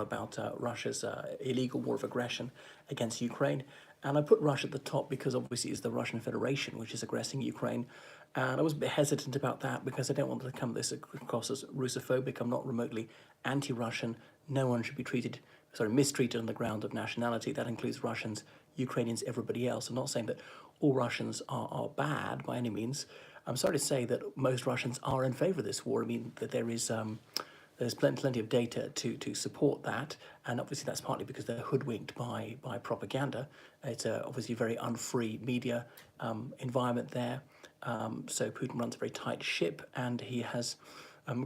about Russia's illegal war of aggression against Ukraine. And I put Russia at the top because obviously it's the Russian Federation which is aggressing Ukraine. And I was a bit hesitant about that because I don't want to come this across as Russophobic. I'm not remotely anti-Russian. No one should be mistreated on the ground of nationality. That includes Russians, Ukrainians, everybody else. I'm not saying that all Russians are bad by any means. I'm sorry to say that most Russians are in favor of this war. I mean, that there's plenty of data to support that, and obviously that's partly because they're hoodwinked by propaganda. It's obviously a very unfree media environment there. So Putin runs a very tight ship, and he has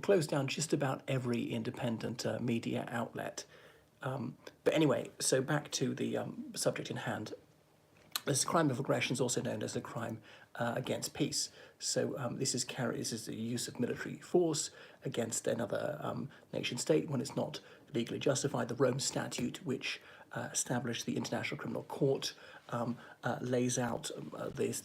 closed down just about every independent media outlet. But anyway, so back to the subject in hand. This crime of aggression is also known as a crime against peace. So this is the use of military force against another nation state when it's not legally justified. The Rome Statute, which established the International Criminal Court, lays out this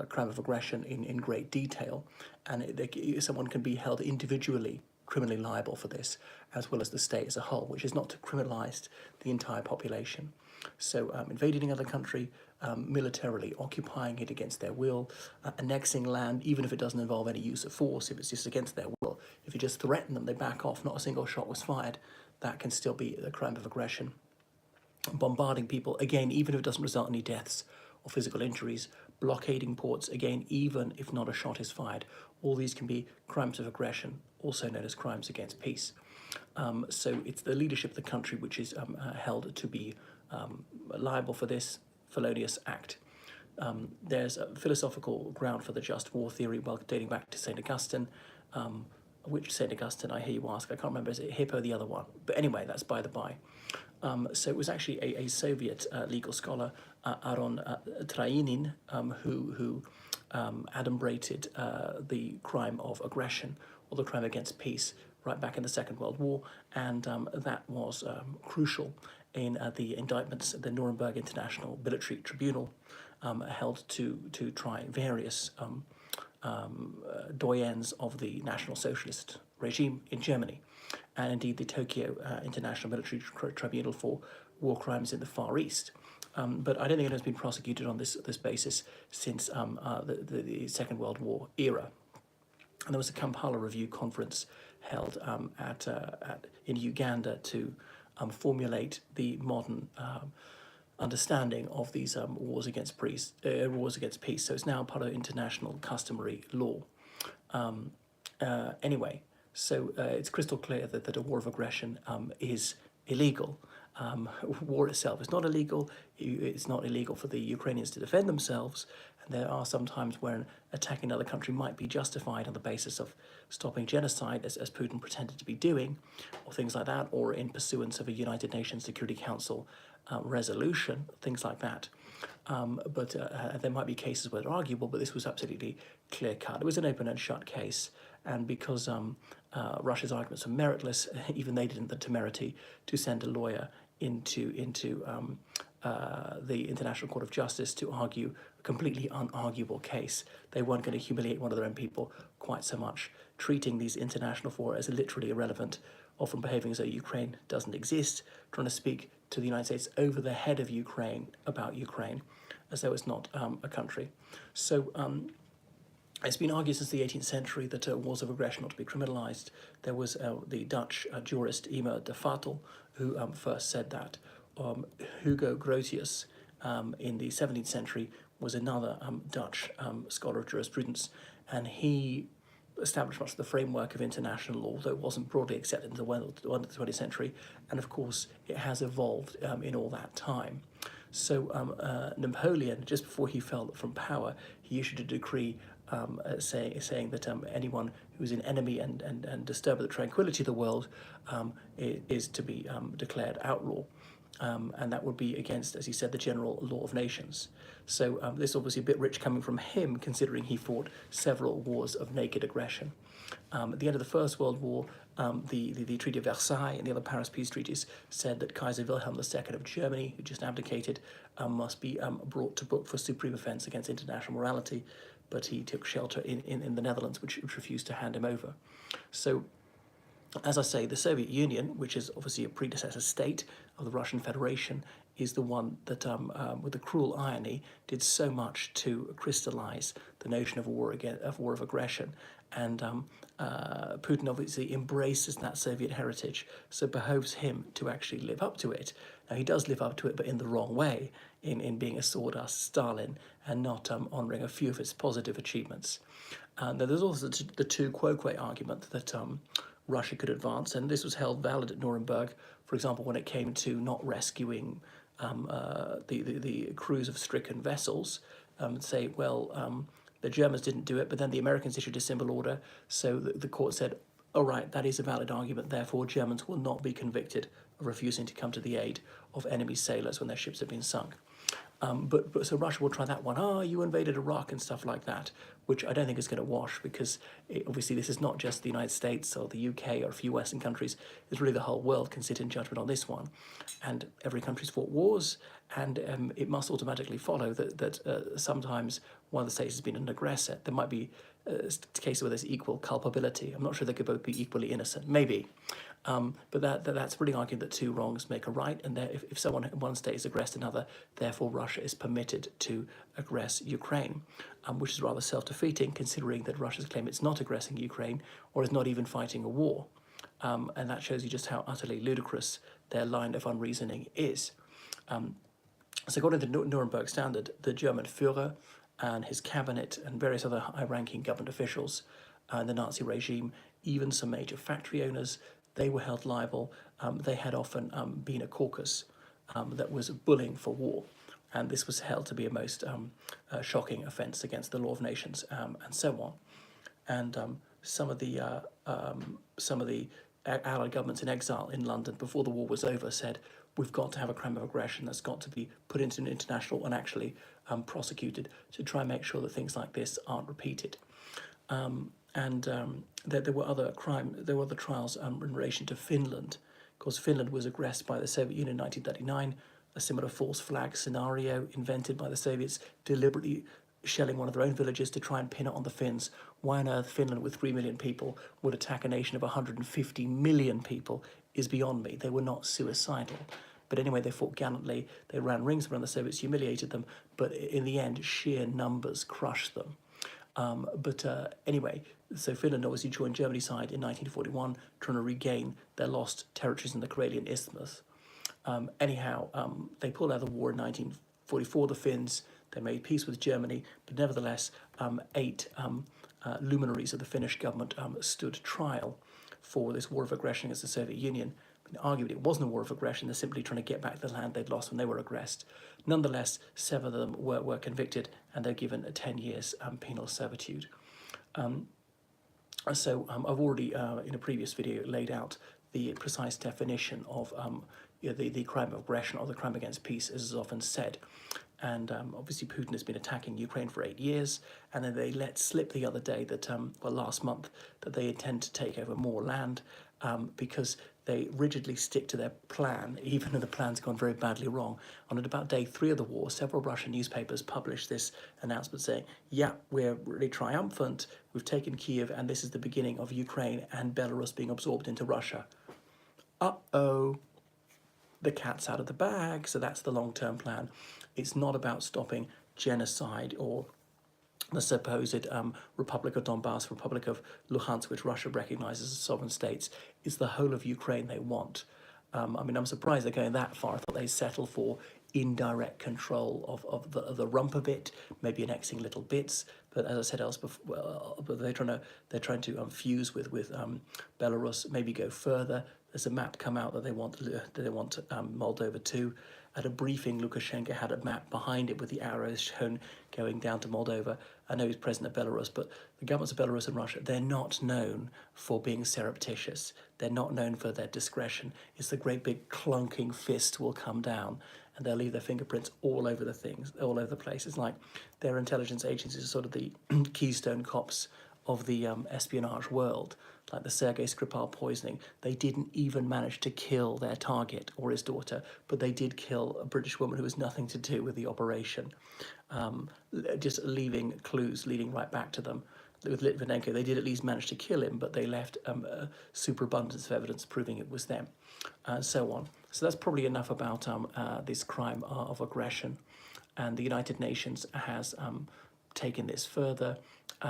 crime of aggression in great detail, and someone can be held individually criminally liable for this, as well as the state as a whole, which is not to criminalise the entire population. So invading another country, militarily occupying it against their will, annexing land, even if it doesn't involve any use of force, if it's just against their will, if you just threaten them, they back off, not a single shot was fired, that can still be a crime of aggression. Bombarding people, again, even if it doesn't result in any deaths or physical injuries, blockading ports, again, even if not a shot is fired, all these can be crimes of aggression, also known as crimes against peace. So it's the leadership of the country which is held to be liable for this felonious act. There's a philosophical ground for the just war theory, well, dating back to St. Augustine. Which St. Augustine, I hear you ask? I can't remember, is it Hippo, the other one? But anyway, that's by the by. So it was actually a Soviet legal scholar, Aron Trainin, who adumbrated the crime of aggression, or the crime against peace, right back in the Second World War, and that was crucial in the indictments of the Nuremberg International Military Tribunal, held to try various doyens of the National Socialist regime in Germany, and indeed the Tokyo International Military Tribunal for war crimes in the Far East. But I don't think it has been prosecuted on this basis since the Second World War era. And there was a Kampala Review conference held in Uganda to formulate the modern understanding of these wars against peace. So it's now part of international customary law. Anyway, so it's crystal clear that a war of aggression is illegal. War itself is not illegal. It's not illegal for the Ukrainians to defend themselves. And there are some times where attacking another country might be justified on the basis of stopping genocide, as Putin pretended to be doing, or things like that, or in pursuance of a United Nations Security Council resolution, things like that. But there might be cases where they're arguable, but this was absolutely clear-cut. It was an open and shut case, and because Russia's arguments are meritless, even they didn't have the temerity to send a lawyer into the International Court of Justice to argue a completely unarguable case. They weren't going to humiliate one of their own people quite so much, treating these international fora as literally irrelevant, often behaving as though Ukraine doesn't exist, trying to speak to the United States over the head of Ukraine about Ukraine, as though it's not a country. So it's been argued since the 18th century that wars of aggression ought to be criminalised. There was the Dutch jurist Emer de Vatel who first said that. Hugo Grotius in the 17th century was another Dutch scholar of jurisprudence, and he established much of the framework of international law, though it wasn't broadly accepted in the 20th century, and of course it has evolved in all that time. So Napoleon, just before he fell from power, he issued a decree saying that anyone who is an enemy and disturb the tranquility of the world is to be declared outlaw. And that would be against, as he said, the general law of nations. So this is obviously a bit rich coming from him, considering he fought several wars of naked aggression. At the end of the First World War, the Treaty of Versailles and the other Paris peace treaties said that Kaiser Wilhelm II of Germany, who just abdicated, must be brought to book for supreme offence against international morality, but he took shelter in the Netherlands, which refused to hand him over. So As I say, the Soviet Union, which is obviously a predecessor state of the Russian Federation, is the one that, with the cruel irony, did so much to crystallize the notion of war of aggression. And Putin obviously embraces that Soviet heritage, so it behoves him to actually live up to it. Now, he does live up to it, but in the wrong way, in being a sawdust Stalin and not honouring a few of its positive achievements. There's also the tu quoque argument that Russia could advance, and this was held valid at Nuremberg, for example, when it came to not rescuing the crews of stricken vessels. Say, well, the Germans didn't do it, but then the Americans issued a symbol order, so the court said, all right, that is a valid argument, therefore Germans will not be convicted of refusing to come to the aid of enemy sailors when their ships have been sunk. But so Russia will try that one. Oh, you invaded Iraq and stuff like that, which I don't think is going to wash, because obviously this is not just the United States or the UK or a few Western countries. It's really the whole world can sit in judgment on this one. And every country's fought wars, and it must automatically follow that sometimes one of the states has been an aggressor. There might be cases where there's equal culpability. I'm not sure they could both be equally innocent. Maybe. But that's really arguing that two wrongs make a right, and that if someone in one state is aggressed another, therefore Russia is permitted to aggress Ukraine, which is rather self-defeating, considering that Russia's claim it's not aggressing Ukraine or is not even fighting a war. And that shows you just how utterly ludicrous their line of unreasoning is. So according to the Nuremberg Standard, the German Führer and his cabinet and various other high-ranking government officials in the Nazi regime, even some major factory owners, they were held liable. They had often been a caucus that was bullying for war. And this was held to be a most shocking offence against the law of nations, and so on. And some of the Allied governments in exile in London before the war was over said, we've got to have a crime of aggression that's got to be put into an international and actually prosecuted to try and make sure that things like this aren't repeated. There were other trials in relation to Finland, because Finland was aggressed by the Soviet Union in 1939, a similar false flag scenario invented by the Soviets, deliberately shelling one of their own villages to try and pin it on the Finns. Why on earth Finland, with 3 million people, would attack a nation of 150 million people is beyond me. They were not suicidal. But anyway, they fought gallantly. They ran rings around the Soviets, humiliated them, but in the end, sheer numbers crushed them. Anyway, so Finland obviously joined Germany's side in 1941, trying to regain their lost territories in the Karelian Isthmus. They pulled out of the war in 1944, the Finns. They made peace with Germany, but nevertheless, 8 luminaries of the Finnish government stood trial for this war of aggression against the Soviet Union. Arguably, it wasn't a war of aggression. They're simply trying to get back the land they'd lost when they were aggressed. Nonetheless, 7 of them were convicted, and they're given 10 years penal servitude. I've already, in a previous video, laid out the precise definition of the crime of aggression, or the crime against peace, as is often said. And obviously Putin has been attacking Ukraine for 8 years, and then they let slip the other day that, last month, that they intend to take over more land, because they rigidly stick to their plan, even though the plan's gone very badly wrong. On about day 3 of the war, several Russian newspapers published this announcement saying, yeah, we're really triumphant, we've taken Kiev, and this is the beginning of Ukraine and Belarus being absorbed into Russia. Uh-oh. The cat's out of the bag, so that's the long-term plan. It's not about stopping genocide or the supposed Republic of Donbass, Republic of Luhansk, which Russia recognises as sovereign states. It's the whole of Ukraine they want. I'm surprised they're going that far. I thought they'd settle for indirect control of the rump of it, maybe annexing little bits. But as I said else before, they're trying to fuse with Belarus, maybe go further. There's a map come out that they want Moldova too. At a briefing, Lukashenko had a map behind it with the arrows shown going down to Moldova. I know he's president of Belarus, but the governments of Belarus and Russia, they're not known for being surreptitious. They're not known for their discretion. It's the great big clunking fist will come down, and they'll leave their fingerprints all over the things, all over the place. It's like their intelligence agencies are sort of the keystone cops of the espionage world, like the Sergei Skripal poisoning. They didn't even manage to kill their target or his daughter, but they did kill a British woman who has nothing to do with the operation, just leaving clues leading right back to them. with Litvinenko, they did at least manage to kill him, but they left a superabundance of evidence proving it was them, and so on. So that's probably enough about this crime of aggression. And the United Nations has taken this further.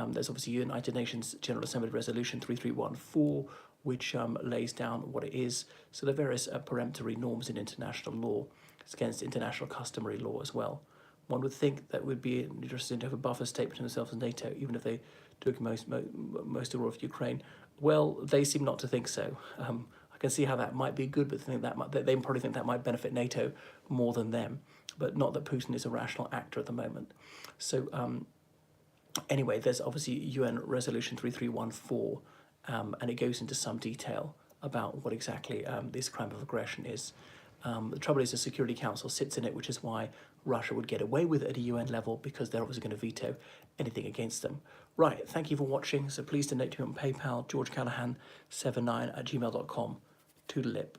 There's obviously United Nations General Assembly Resolution 3314, which lays down what it is. So there are various peremptory norms in international law. It's against international customary law as well. One would think that would be interesting to have a buffer state between themselves and NATO, even if they took most of all of Ukraine. Well, they seem not to think so. I can see how that might be good, but they probably think that might benefit NATO more than them, but not that Putin is a rational actor at the moment. So anyway, there's obviously UN Resolution 3314, and it goes into some detail about what exactly this crime of aggression is. The trouble is the Security Council sits in it, which is why Russia would get away with it at a UN level, because they're obviously going to veto anything against them. Right, thank you for watching. So please donate to me on PayPal, georgecallahan79@gmail.com. Toodalip.